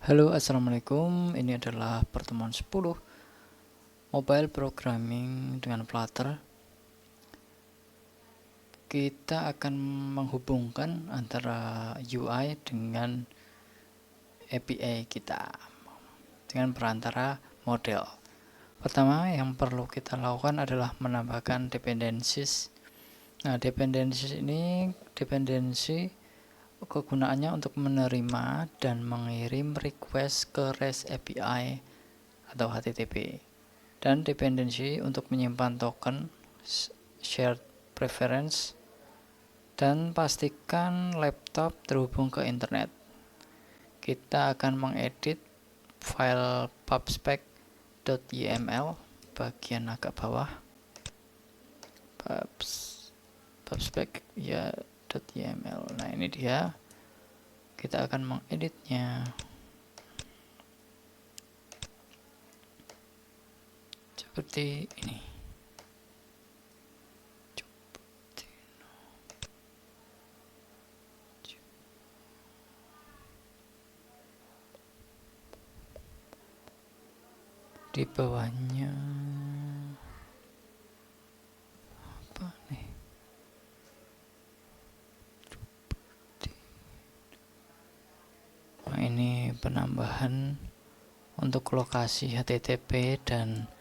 Halo, assalamualaikum. Ini adalah pertemuan 10 mobile programming dengan Flutter. Kita akan menghubungkan antara UI dengan API kita dengan perantara model. Pertama yang perlu kita lakukan adalah menambahkan dependencies. Nah, dependencies ini kegunaannya untuk menerima dan mengirim request ke REST API atau HTTP, dan dependency untuk menyimpan token, shared preference, dan pastikan laptop terhubung ke internet. Kita akan mengedit file pubspec.yml bagian agak bawah, pubspec ya .yml. Nah, ini dia. Kita akan mengeditnya seperti ini. Di bawahnya apa nih? Nah, ini penambahan untuk lokasi HTTP dan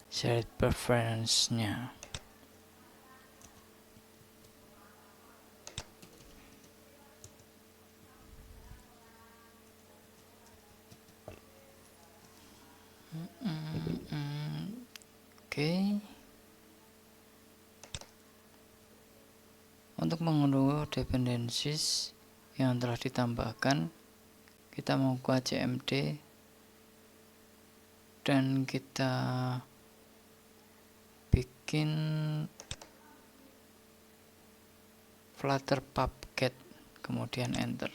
shared preference-nya. Oke. Untuk mengunduh dependencies yang telah ditambahkan, kita membuka cmd dan kita bikin flutter pubget, kemudian enter.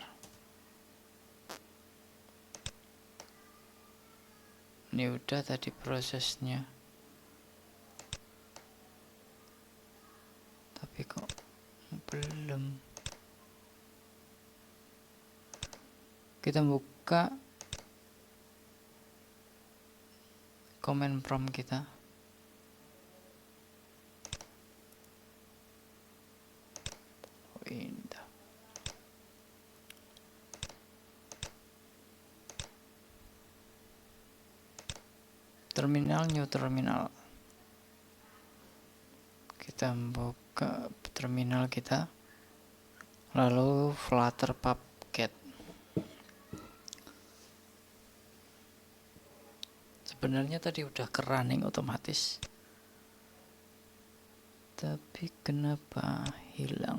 Ini udah tadi prosesnya, tapi kok belum. Kita buka command prompt kita. Indah. Terminal, new terminal. Kita buka terminal kita, lalu flutter pubget. Sebenarnya tadi udah ke running otomatis, tapi kenapa hilang?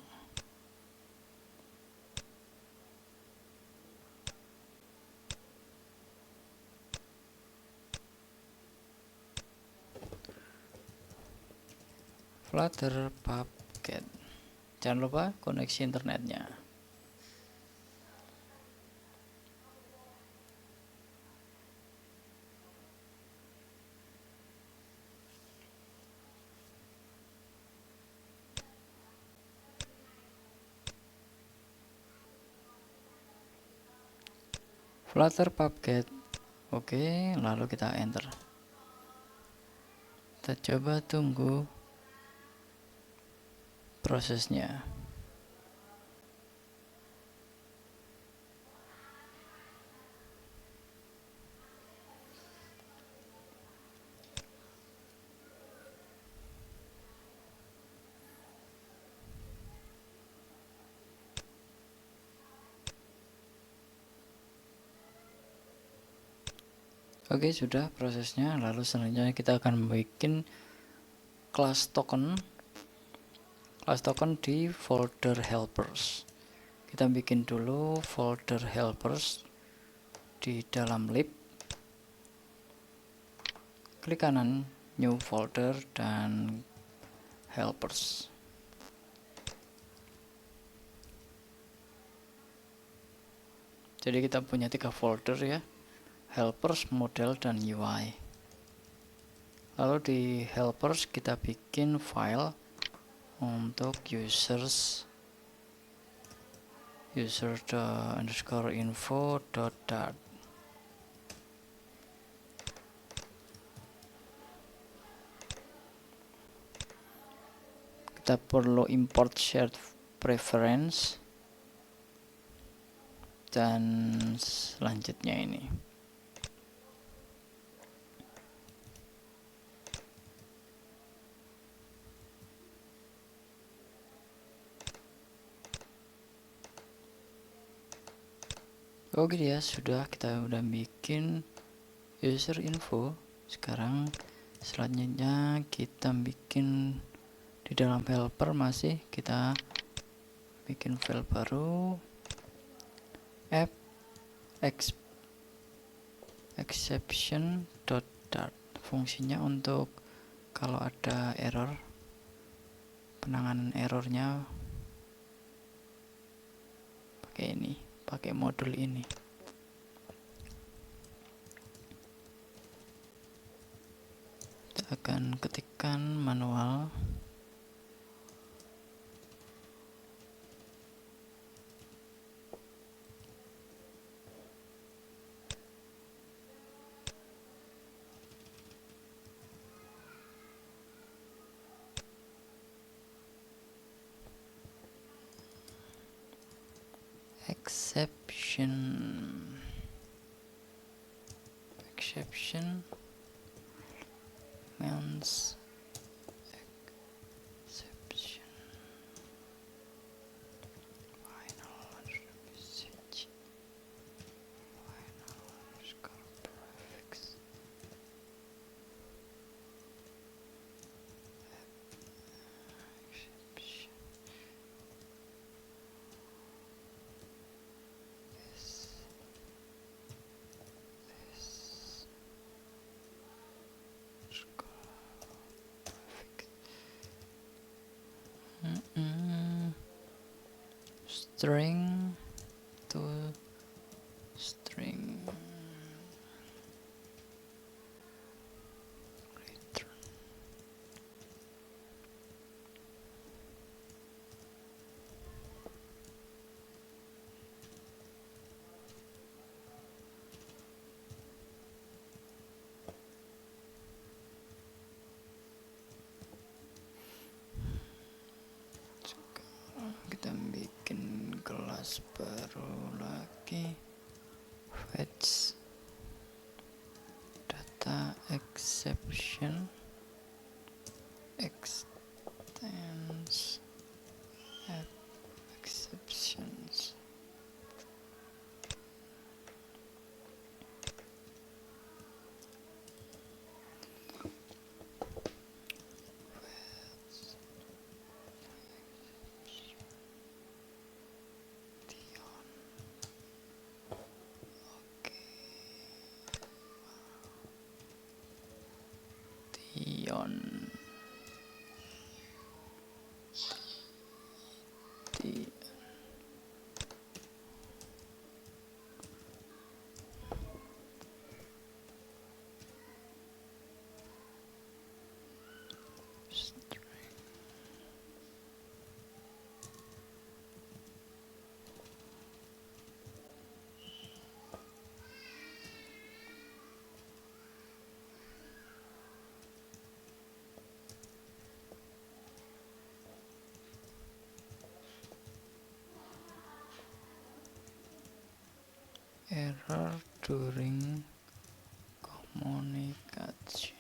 Flutter pubget. Jangan lupa koneksi internetnya. Flutter pubget. Oke, lalu kita enter. Kita coba tunggu prosesnya. Oke, sudah prosesnya. Lalu selanjutnya kita akan membuat class token di folder helpers. Kita bikin dulu folder helpers di dalam lib. Klik kanan new folder dan helpers. Jadi kita punya 3 folder ya, helpers, model, dan UI. Lalu di helpers kita bikin file untuk user_info.dart. kita perlu import shared preference, dan selanjutnya ini oke ya, kita udah bikin user info. Sekarang selanjutnya kita bikin di dalam helper, masih kita bikin file baru, app exception.dart. Fungsinya untuk kalau ada error, penanganan errornya pakai modul ini. Kita akan ketikkan manual exception means exception final message final prefix exception string to string return. Sekarang kita bikin kelas baru lagi, fetch data exception extends app exceptions. Error during communication.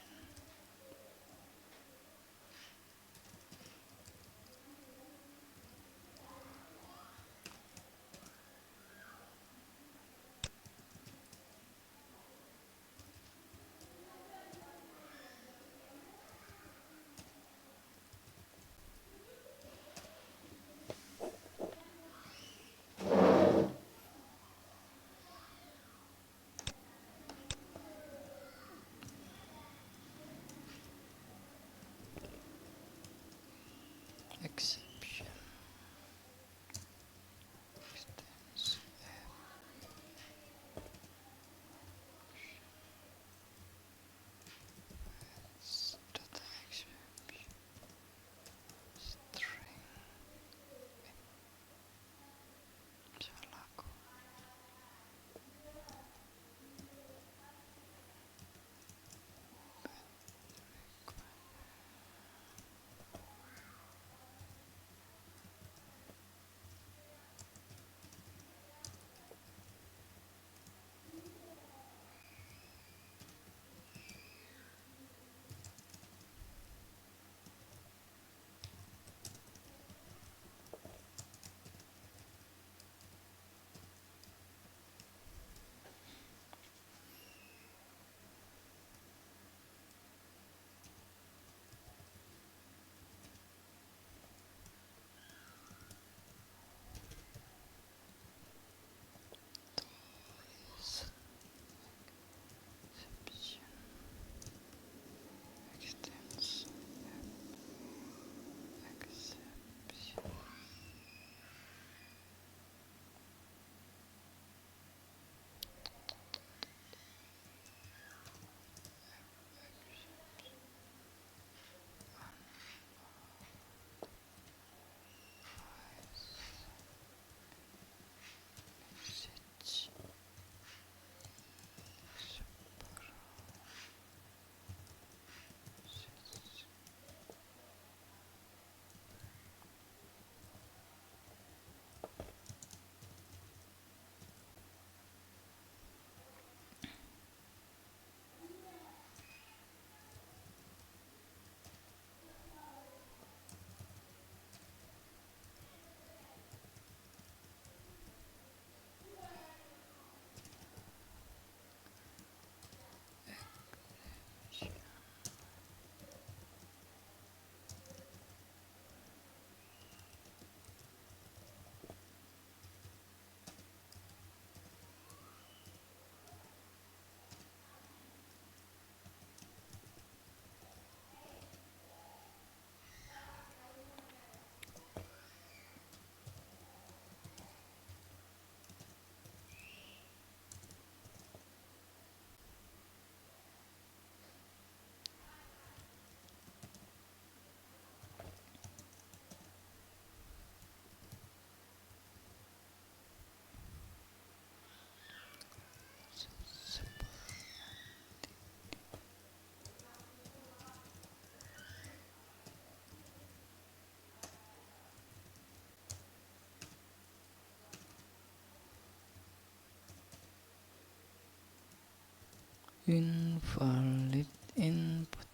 invalid input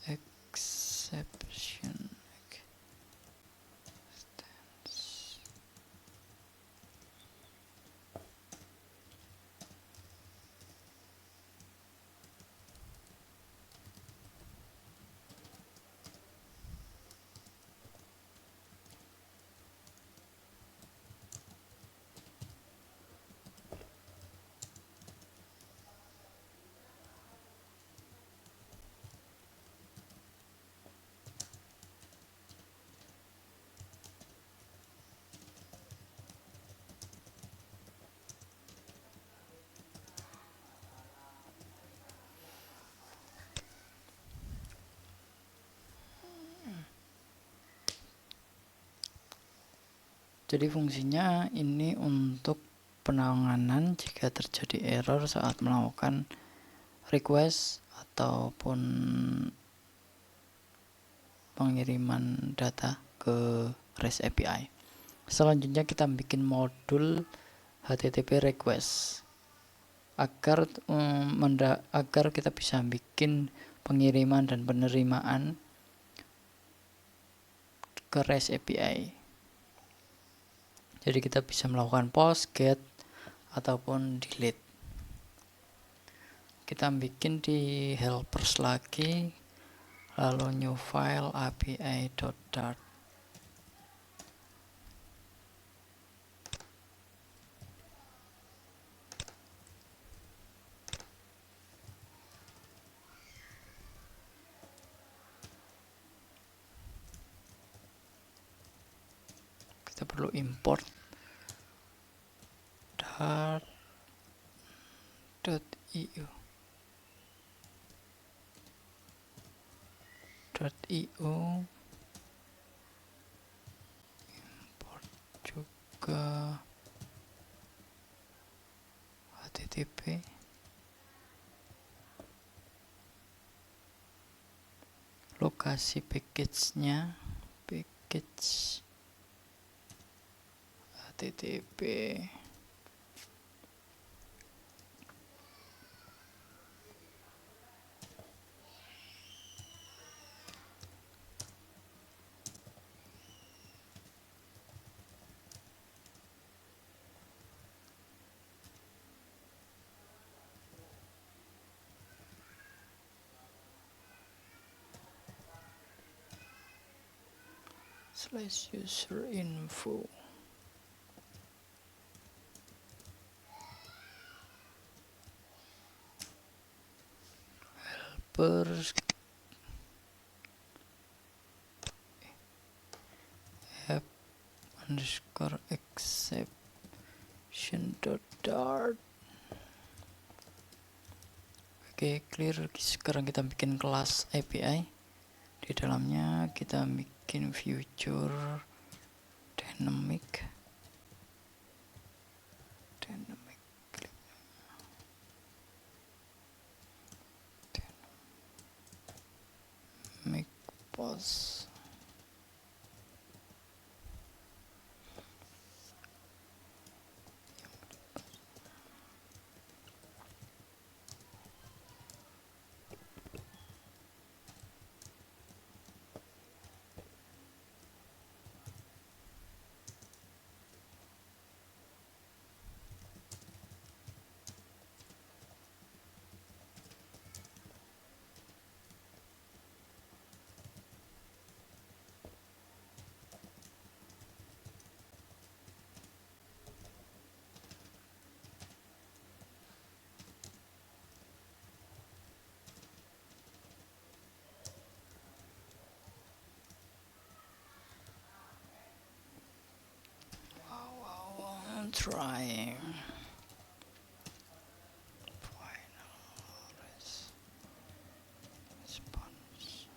exception. Jadi fungsinya ini untuk penanganan jika terjadi error saat melakukan request ataupun pengiriman data ke REST API. Selanjutnya kita bikin modul HTTP request agar kita bisa bikin pengiriman dan penerimaan ke REST API. Jadi kita bisa melakukan post, get, ataupun delete. Kita bikin di helpers lagi, lalu new file api.dart. Kita perlu import dart.io import juga HTTP lokasi package-nya package HTTP /user info. Helpers app underscore exception.dart. Oke, clear. Sekarang kita bikin kelas API. Di dalamnya kita bikin future dynamic post. Trying. Final response.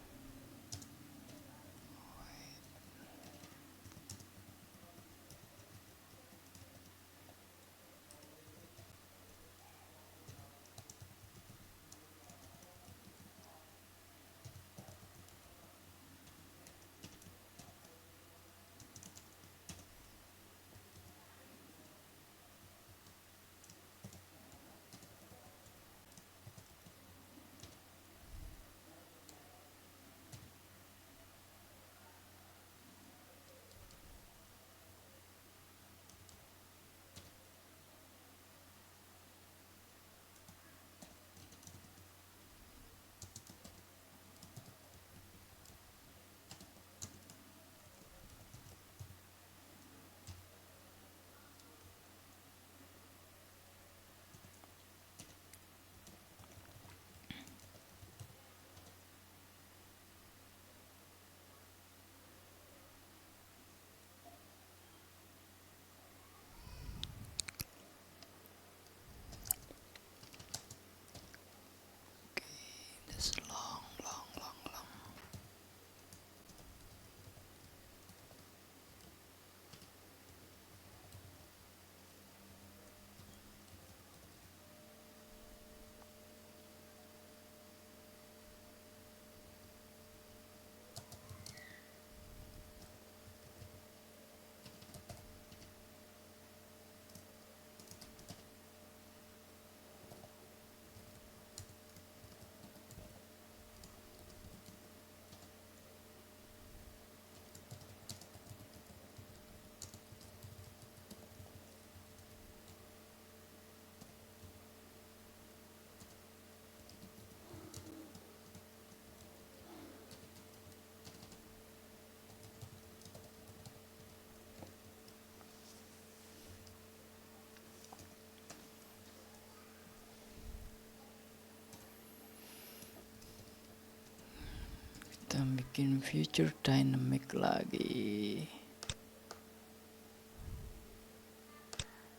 kita bikin future dynamic lagi.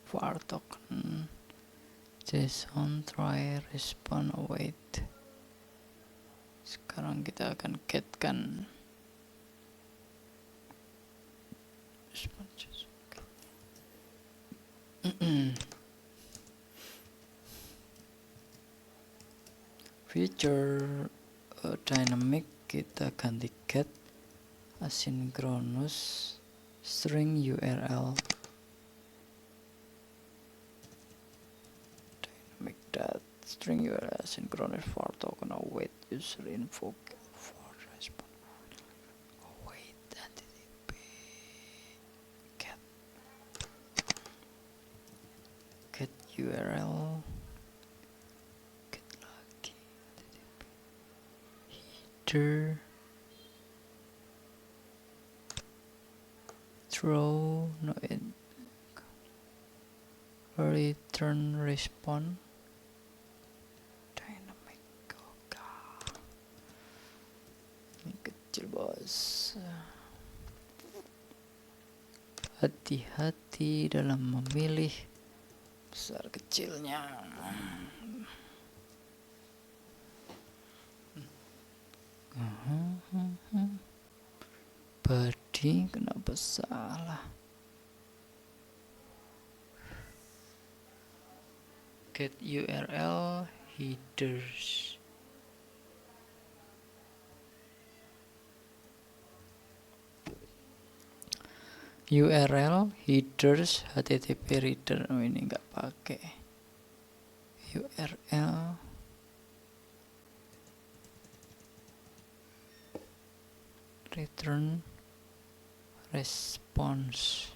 var token JSON try respond await. Sekarang kita akan getkan response. Future dynamic kita ganti get asynchronous string URL dynamic that string URL asynchronous var token await user info for response await http get URL get lagi header throw no in return response dynamic. Ini kecil bos, hati-hati dalam memilih besar kecilnya. Body kenapa salah? Get URL headers. URL headers http reader. Oh, ini nggak pakai URL return response.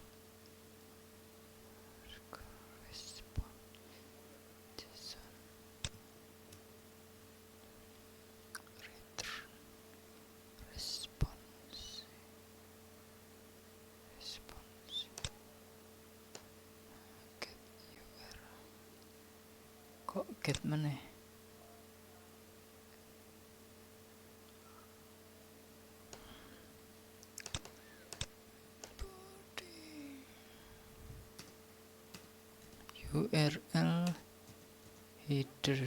Kok get mana? URL header.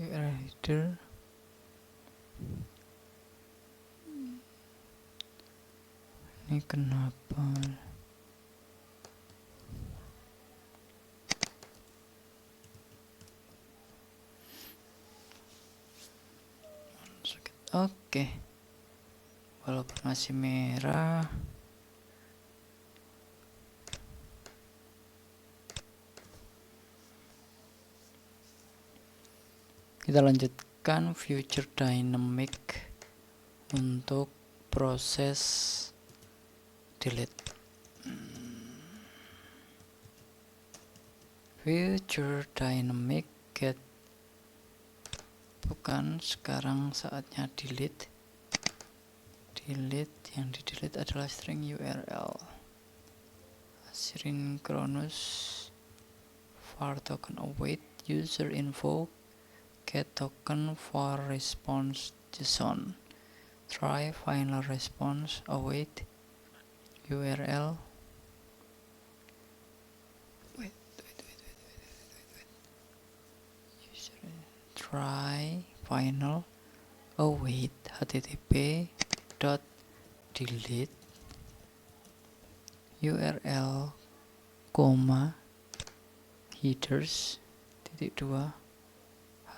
URL header. Ini kenapa? Oke, walaupun masih merah, kita lanjutkan future dynamic untuk proses delete. Future dynamic get, bukan, sekarang saatnya delete. Yang di delete adalah string URL asynchronous var token await user info get token for response JSON try final response await URL try final await http dot delete URL headers .2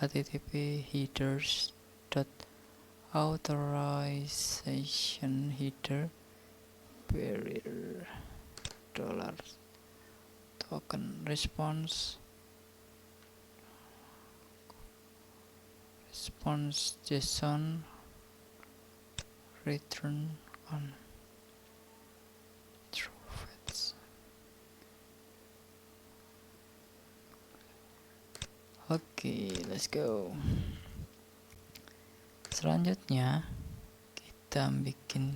http headers dot authorization header barrier dollar token response JSON return on true fetch. Oke, let's go. Selanjutnya kita bikin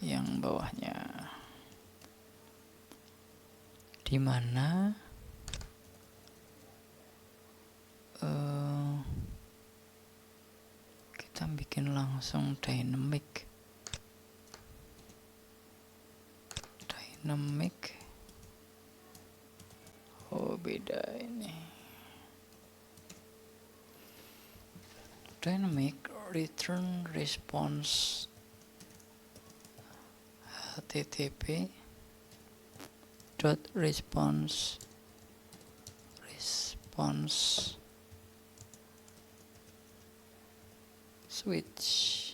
yang bawahnya, dimana kita bikin langsung dynamic. Oh, beda ini. Dynamic return response http dot response switch.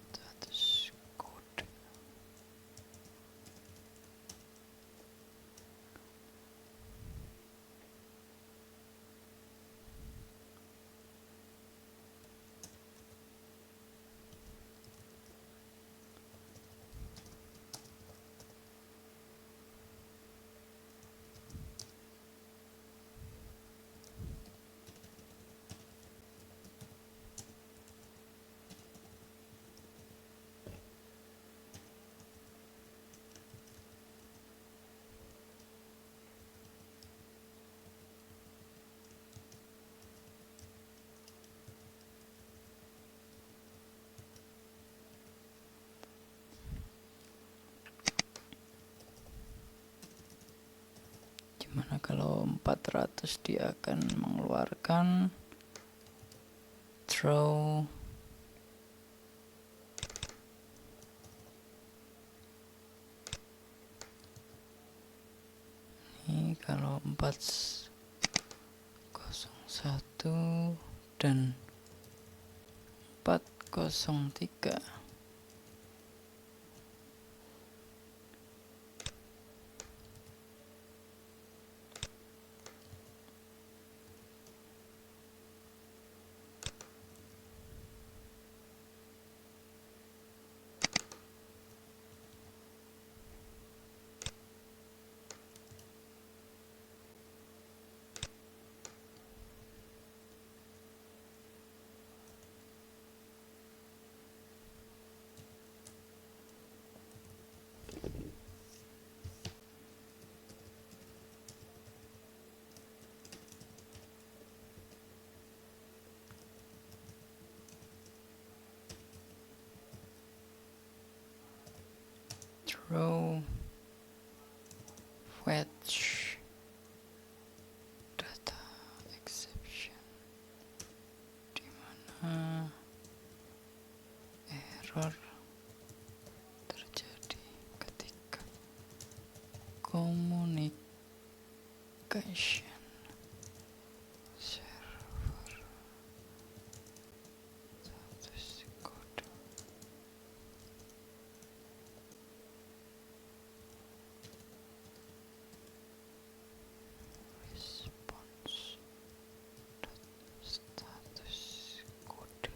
Status code. Gimana kalau 400 dia akan mengeluarkan throw ini. Kalau 401 dan 403 throw fetch data exception, dimana error terjadi ketika communication server status code. Response status code.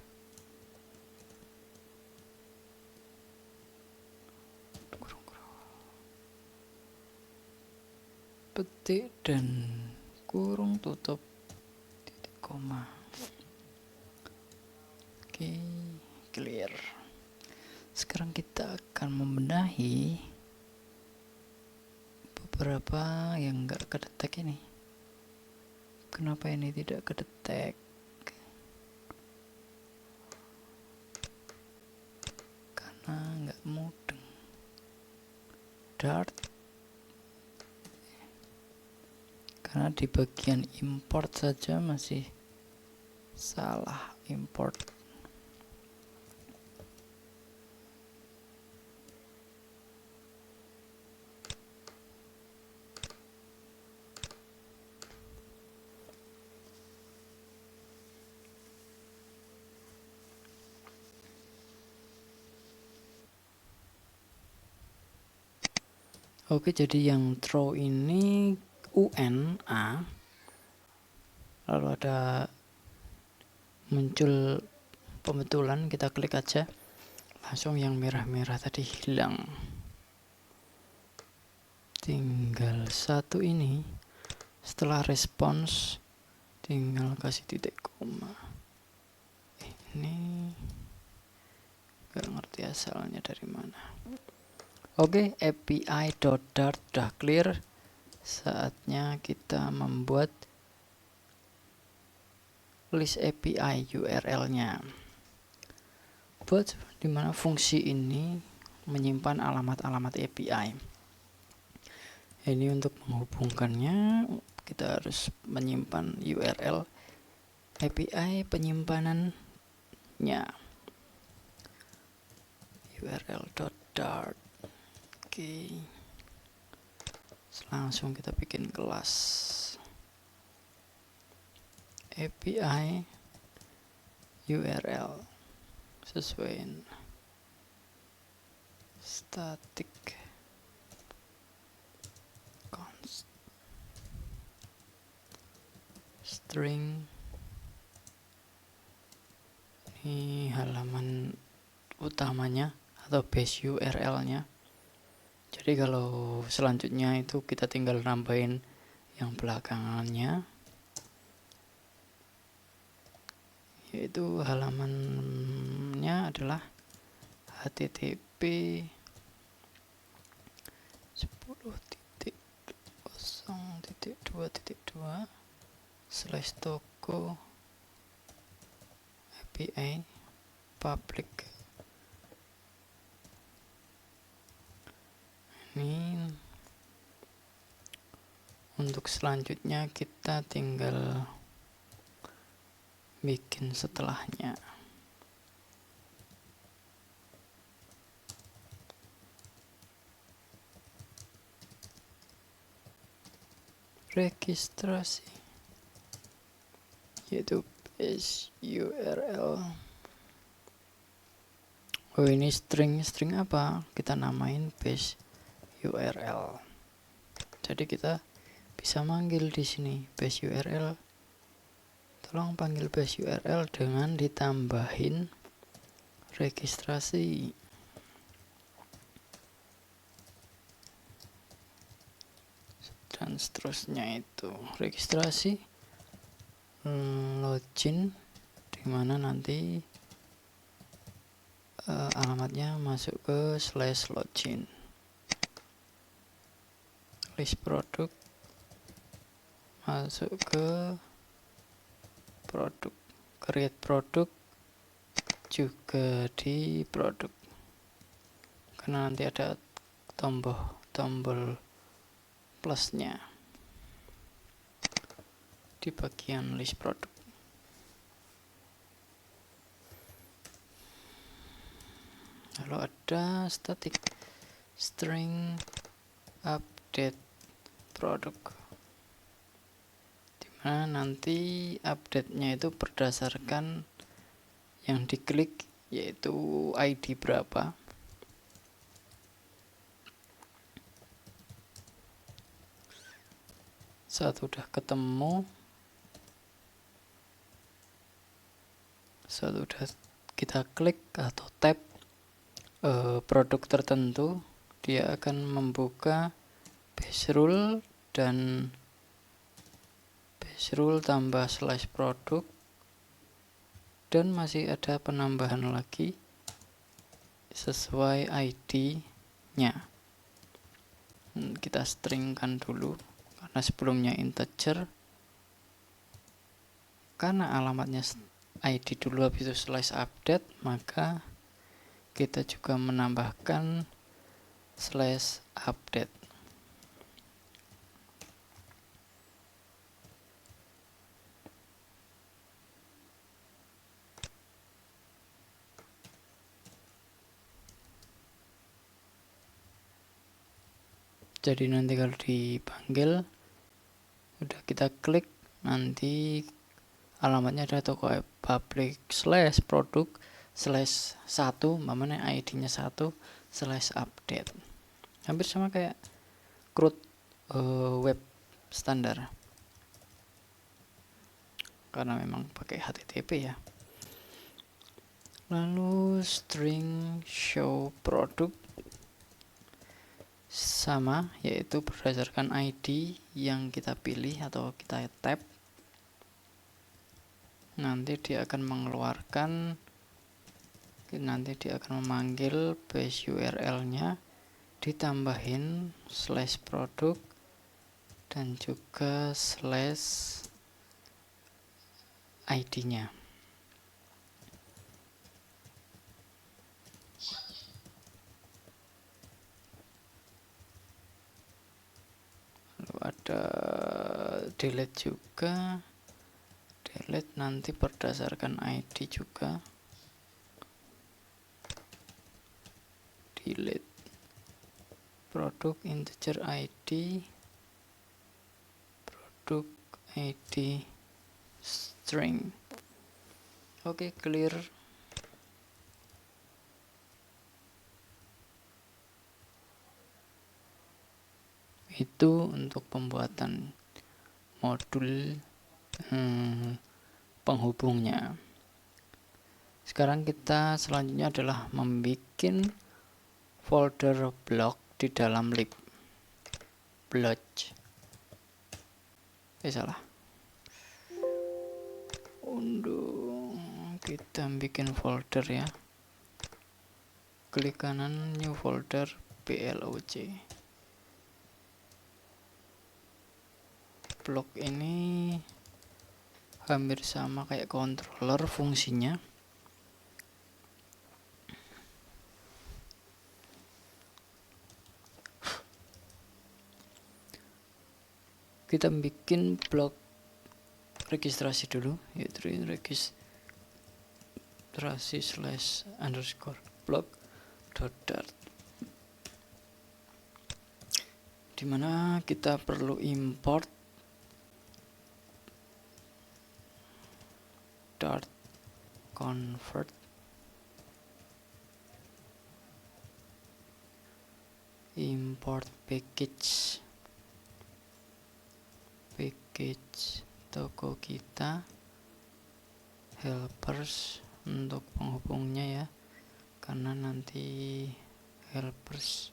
Petik dan kurung tutup titik koma. Oke, clear. Sekarang kita akan membenahi beberapa yang enggak kedetek ini. Kenapa ini tidak kedetek? Karena enggak mudeng. Dart. Karena di bagian import saja masih salah import. Oke, jadi yang throw ini UNA, lalu ada muncul pembetulan, kita klik aja, langsung yang merah-merah tadi hilang. Tinggal satu ini, setelah respons tinggal kasih titik koma. ini gak ngerti asalnya dari mana. Oke, API.dart udah clear. Saatnya kita membuat list API URL-nya. Buat dimana fungsi ini menyimpan alamat-alamat API. Ini untuk menghubungkannya kita harus menyimpan URL API penyimpanannya. URL.dart. Oke. Langsung kita bikin kelas API URL sesuai static const string. Ini halaman utamanya atau base URL-nya. Jadi kalau selanjutnya itu kita tinggal nambahin yang belakangannya, yaitu halamannya adalah http 10.0.2.2/toko API public. Ini untuk selanjutnya kita tinggal bikin setelahnya. Registrasi, yaitu base URL. Oh, ini string apa? Kita namain base URL. Jadi kita bisa manggil di sini base URL. Tolong panggil base URL dengan ditambahin registrasi. Dan seterusnya itu registrasi, login, dimana nanti alamatnya masuk ke /login. List produk masuk ke produk, create produk juga di produk, karena nanti ada tombol plusnya di bagian list produk. Lalu ada static string update produk, dimana nanti update-nya itu berdasarkan yang diklik, yaitu ID berapa. Saat udah ketemu, saat udah kita klik atau tap produk tertentu, dia akan membuka base rule dan base rule tambah /produk, dan masih ada penambahan lagi sesuai ID-nya. Kita stringkan dulu karena sebelumnya integer. Karena alamatnya ID dulu habis itu /update, maka kita juga menambahkan /update. Jadi nanti kalau dipanggil, udah kita klik, nanti alamatnya ada toko public /produk /1, mamanya ID-nya 1 /update. Hampir sama kayak CRUD web standar, karena memang pakai HTTP ya. Lalu string show produk sama, yaitu berdasarkan ID yang kita pilih atau kita tap. nanti dia akan memanggil base URL nya, ditambahin slash produk dan juga slash ID nya. Lalu ada delete juga, delete nanti berdasarkan ID juga, delete produk integer ID, produk ID string. Oke, clear. Itu untuk pembuatan modul penghubungnya. Sekarang kita selanjutnya adalah membuat folder blog di dalam lib. Blog. Salah. Untuk kita bikin folder ya. Klik kanan new folder blog. Blog ini hampir sama kayak controller fungsinya. Kita bikin blog registrasi dulu, yaitu registrasi /blog.dart, dimana kita perlu import dart convert import package toko kita, helpers untuk penghubungnya ya, karena nanti helpers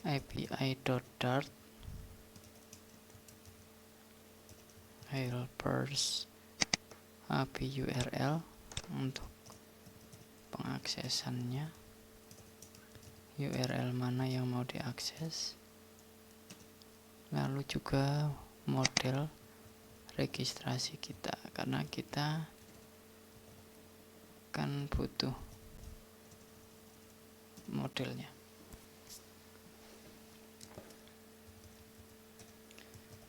api.dart, helpers API URL untuk pengaksesannya, URL mana yang mau diakses, lalu juga model registrasi kita, karena kita kan butuh modelnya.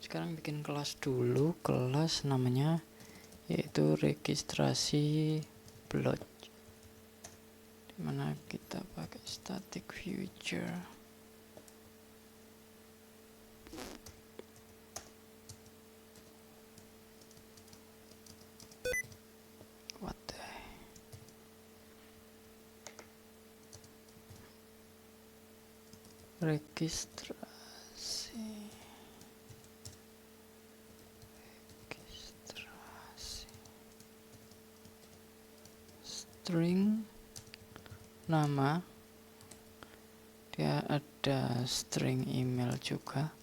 Sekarang bikin kelas dulu, kelas namanya yaitu registrasi blog, dimana kita pakai static future. Registrasi string nama, dia ada string email juga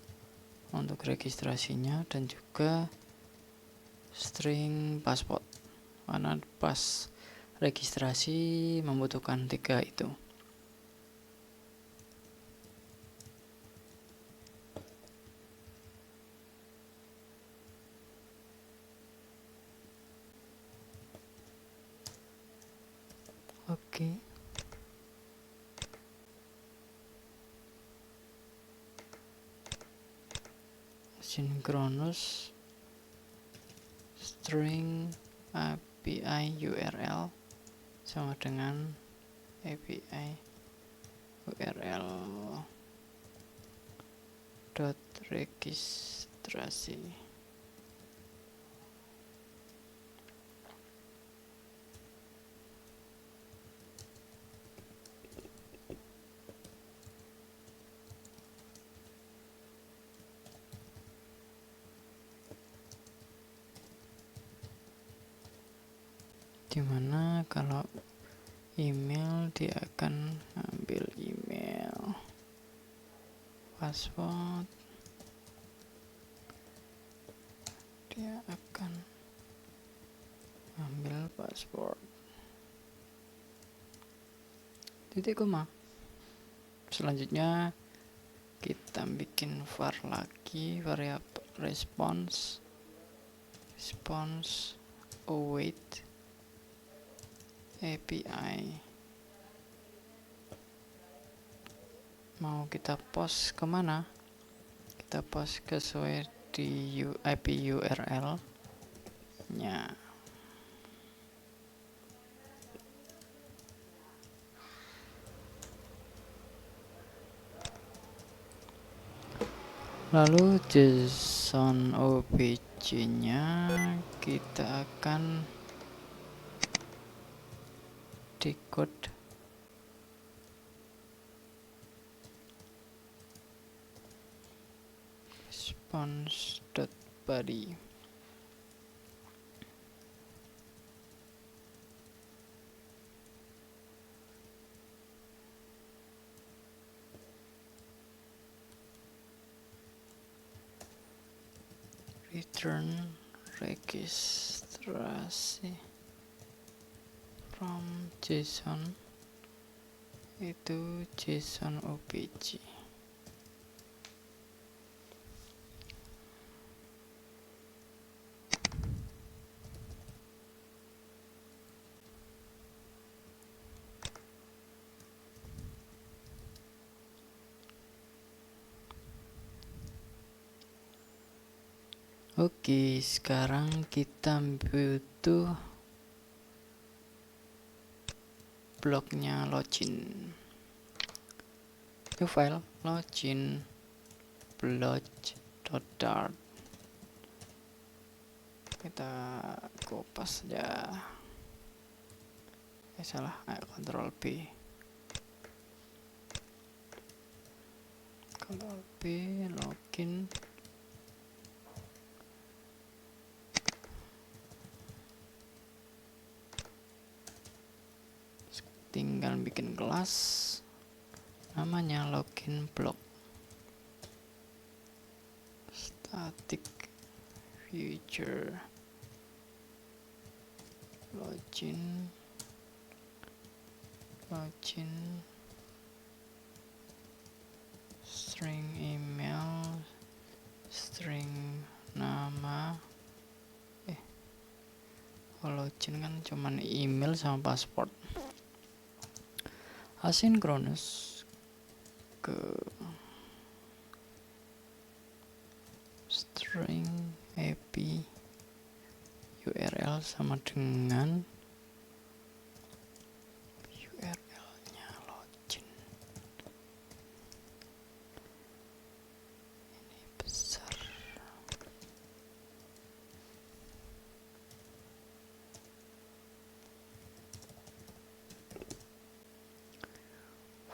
untuk registrasinya, dan juga string password, karena pas registrasi membutuhkan 3 itu. Oke. Synchronous string API URL sama dengan API URL dot registrasi. Dimana kalau email dia akan ambil email, password dia akan ambil password titik koma. Selanjutnya kita bikin var lagi, variabel response await API. Mau kita post kemana? Kita post sesuai di IP URL nya. Lalu JSON obj nya kita akan decode response.body. Return registrasi from JSON itu JSON obj. Oke, sekarang kita butuh bloknya login. New file login blog.dart. Kita kopas saja. Salah, Ctrl B. Ctrl B login. Tinggal bikin kelas namanya login block, static future login string email, string nama. Login kan cuman email sama password. Asynchronous ke string ap URL sama dengan URL-nya login. Ini besar.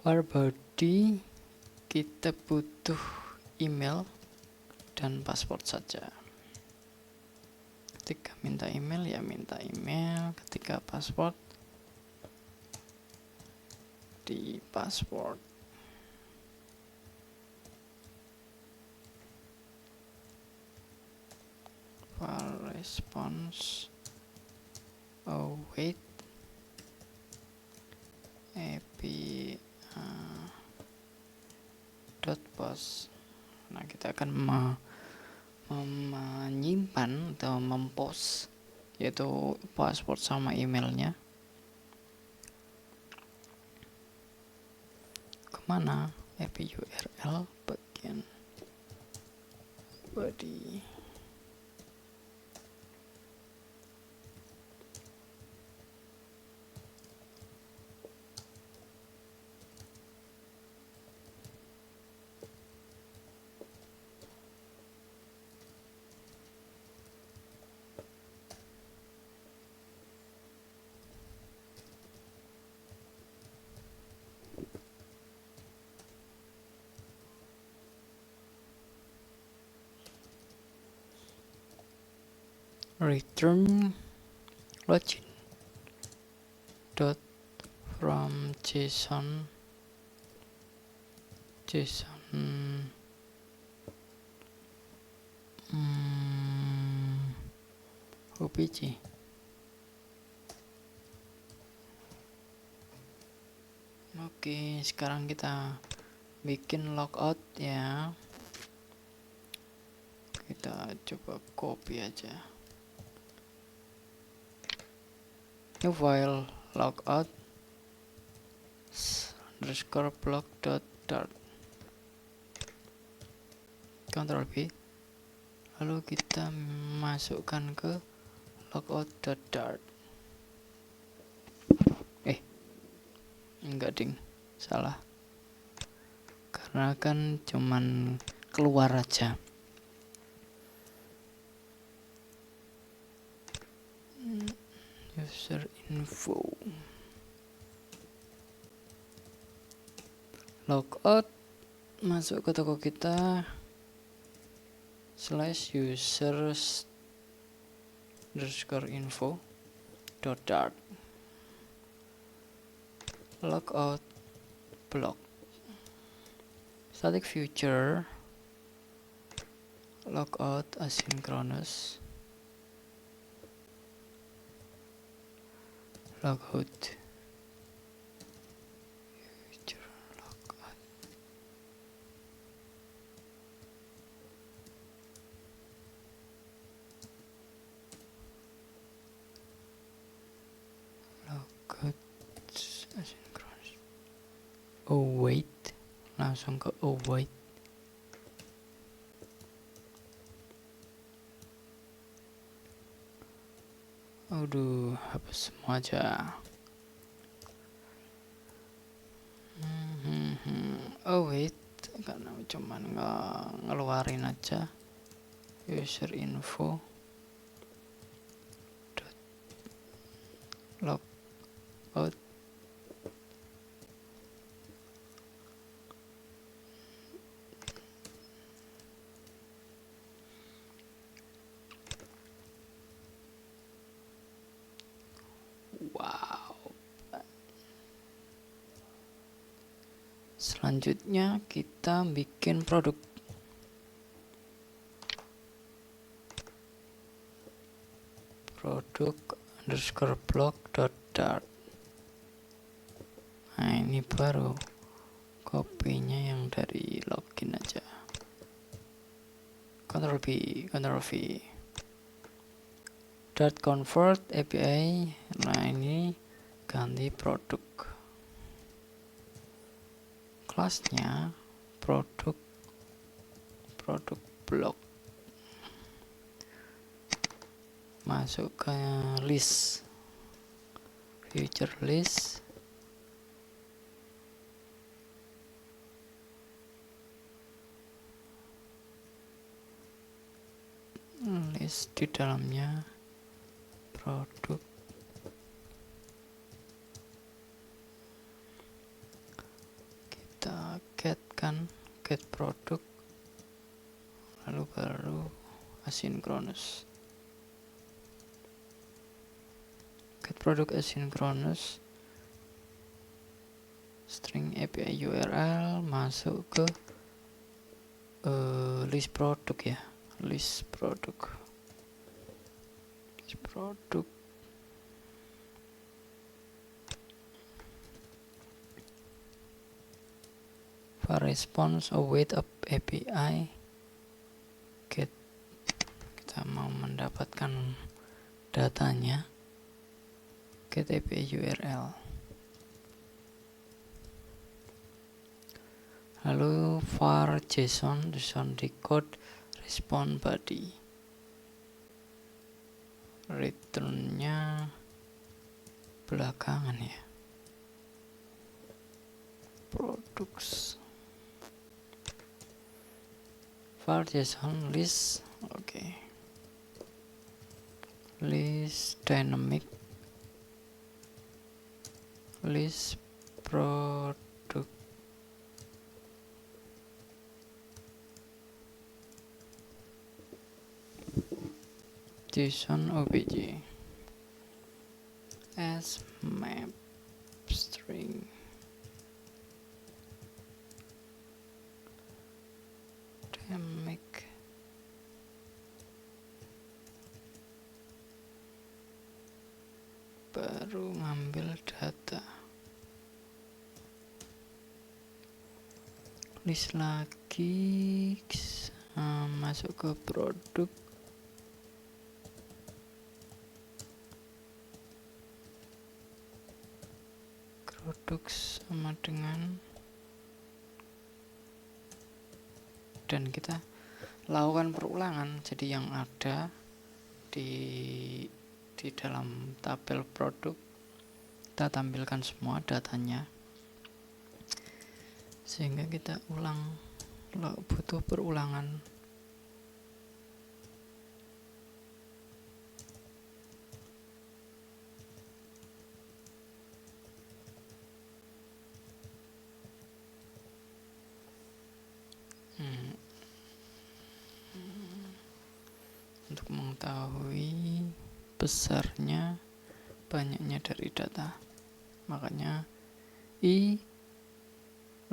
For body kita butuh email dan password saja. Ketika minta email ya minta email, ketika password di password. File response await API .post. Nah, kita akan menyimpan atau mempost yaitu password sama emailnya kemana? API URL bagian body. Return login dot from JSON OBJ. Oke, sekarang kita bikin logout ya. Kita coba copy aja. New file logout underscore block dot dart. Ctrl V. Lalu kita masukkan ke logout dot dart. Enggak ding, salah. Karena kan cuman keluar aja. User info. Logout masuk ke toko kita /users underscore info dot dart. Logout block static future logout asynchronous logout future logout logout asynchronous await, langsung ke await. Aduh, hapus semua aja. Await karena cuman ngeluarin aja user info dot logout wow. Selanjutnya kita bikin produk. Produk underscore block dot dart. Nah ini baru kopinya yang dari login aja. Ctrl V, Ctrl V. Dart convert API. Nah ini ganti produk. Kelasnya produk blok. Masuk ke list future list. List di dalamnya produk. Kita get produk, lalu baru asynchronous. Get produk asynchronous string API URL masuk ke list produk ya, list produk. For response await up API get, kita mau mendapatkan datanya, get API URL. Lalu var JSON decode response body. Returnnya belakangan ya. Products. Var JSON list, oke. List dynamic. List product. JSON obj as map string dynamic baru ngambil data list lagi, masuk ke produk, sama dengan, dan kita lakukan perulangan. Jadi yang ada di dalam tabel produk kita tampilkan semua datanya, sehingga kita ulang, butuh perulangan. Untuk mengetahui besarnya, banyaknya dari data, makanya I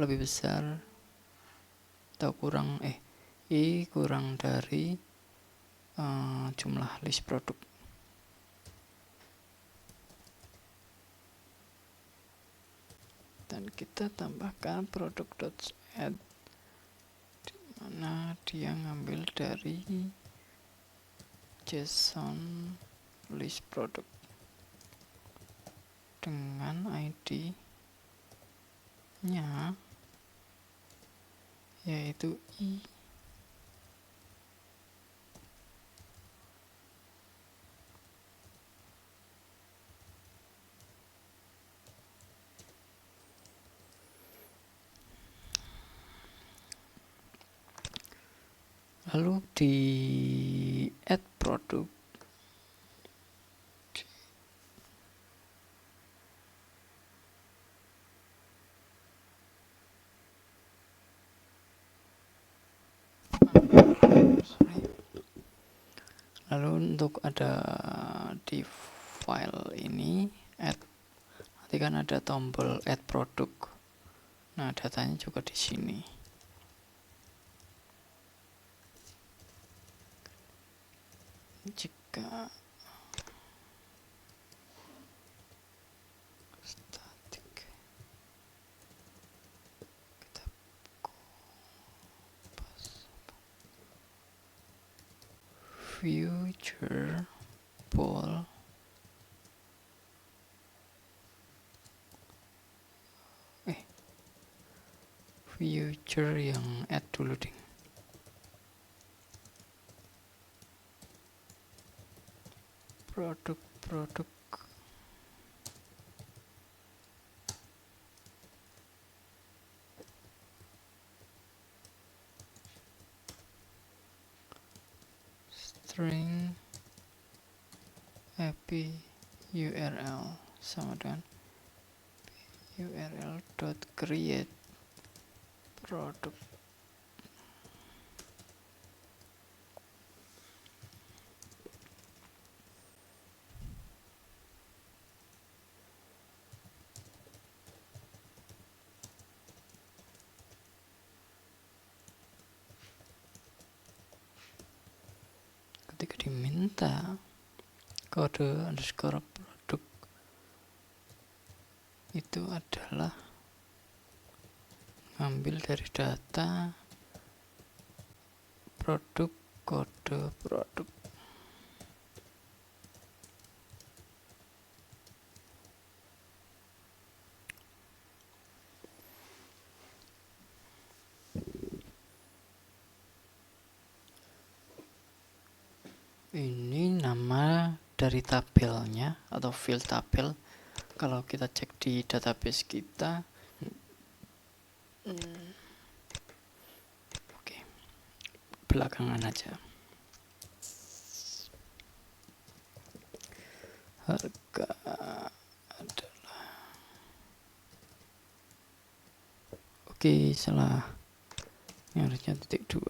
lebih besar atau kurang I kurang dari jumlah list produk. Dan kita tambahkan product.add, di mana dia ngambil dari JSON list produk dengan ID-nya yaitu I. Lalu di add produk, lalu untuk ada di file ini add, nanti kan ada tombol add produk. Nah, datanya juga di sini. Jika static, kita future poll future yang add dulu ding. Produk string API URL sama dengan URL.create produk. Ketika diminta kode underscore produk, itu adalah ngambil dari data produk, kode produk. Ini nama dari tabelnya atau field tabel. Kalau kita cek di database kita, oke, belakangan aja. Harga adalah, oke, salah, ini harusnya titik 2.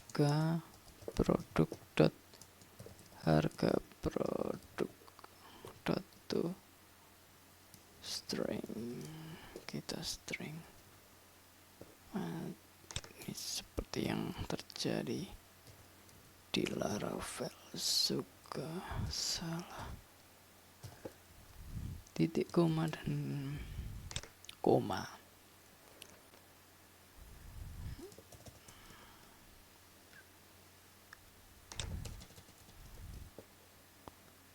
Harga produk dot harga produk dot to string, kita string. Ini seperti yang terjadi di Laravel, suka salah titik koma dan koma.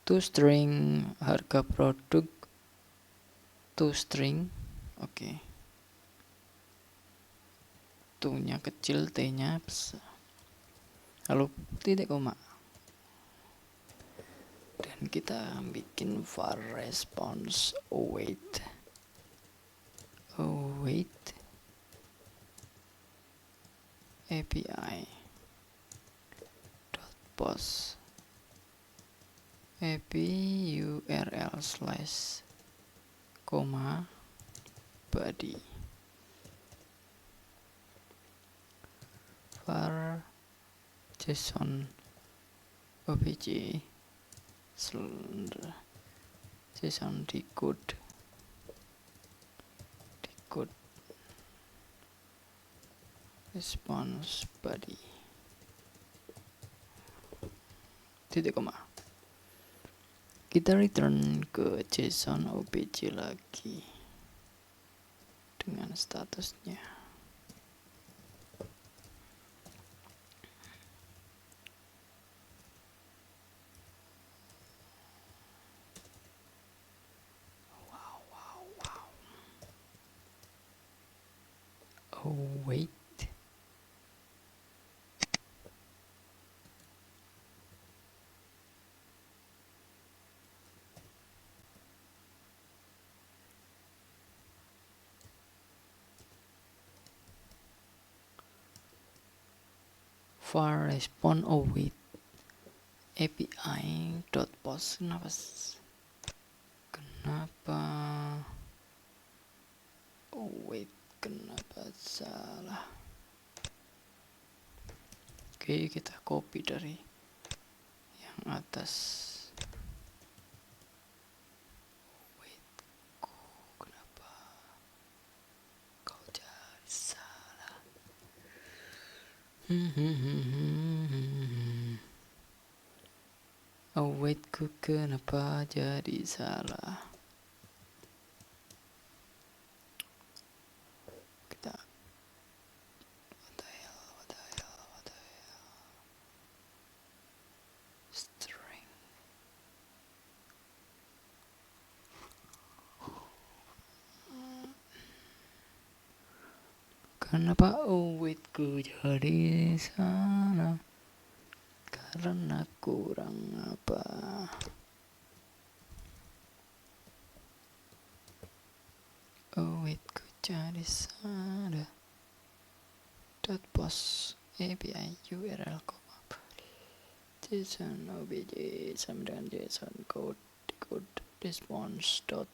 toString harga produk, toString, oke. Tu-nya kecil, T-nya besar. Lalu titik koma. Dan kita bikin var response await API dot post API URL slash koma body var JSON obj JSON decode response body titik koma. Kita return ke JSON obj lagi dengan statusnya. Await var response await API dot post. Kenapa await, kenapa salah? Oke, kita copy dari yang atas. Kenapa kau jadi salah? Awaitku kenapa jadi salah? Kita what the hell string kenapa awaitku jadi salah? Karena kurang apa? Awaitku jadi salah. Dot post API URL JSON obj sama dengan JSON code response dot.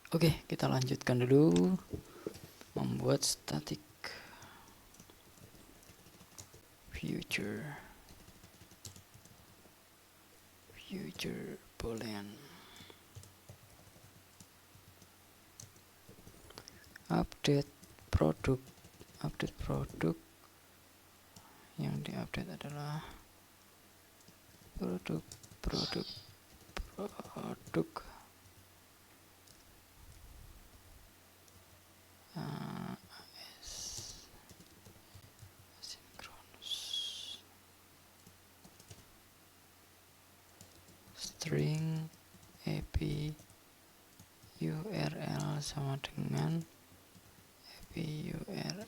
Oke, kita lanjutkan dulu membuat static future boolean update produk yang diupdate adalah produk asynchronous string API URL sama dengan API URL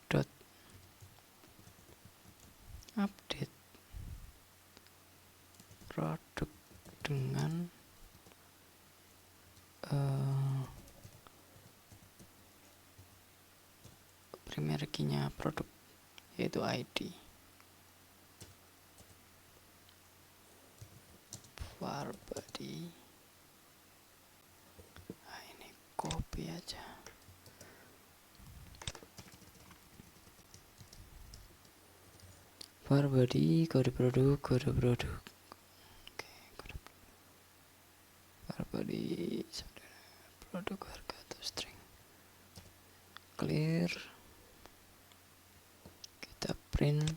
dot update produk dengan primary key-nya produk yaitu ID. Var body, nah ini copy aja. Var body kode produk. Oke, var body produk harga atau string clear. Kita print,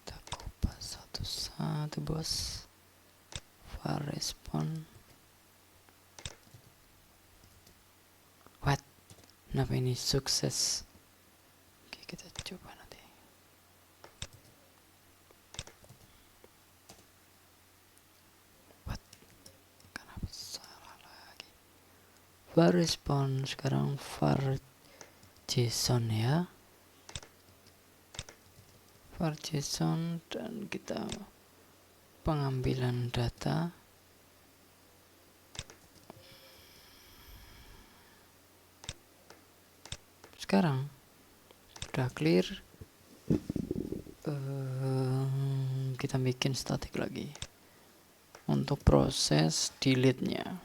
kita kopas satu-satu bos. Var respon. Kenapa ini sukses? Oke, kita coba nanti. What? Kenapa salah lagi? Var response, sekarang var JSON ya. Var JSON, dan kita pengambilan data. Sekarang sudah clear, kita bikin static lagi untuk proses delete-nya.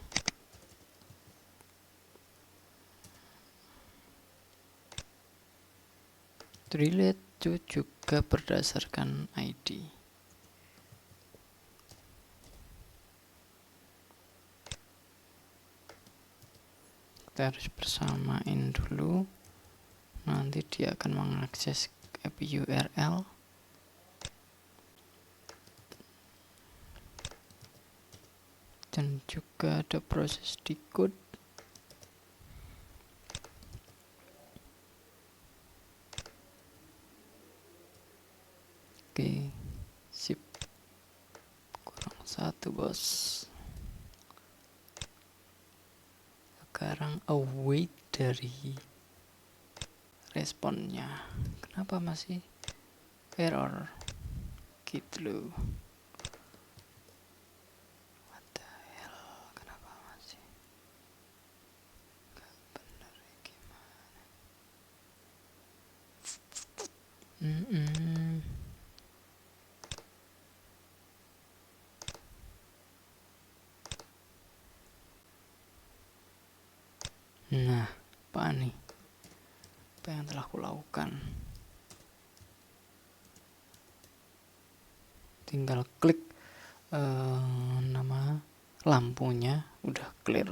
Delete itu juga berdasarkan ID. Kita harus bersamain dulu, nanti dia akan mengakses API URL. Dan juga ada proses decode. Oke, sip. Kurang satu, bos. Sekarang await dari responnya. Kenapa masih error gitu loh? What the hell? Kenapa masih gak bener ya, gimana? Nah, apa nih? Apa yang telah kulakukan? Tinggal klik nama lampunya, udah clear.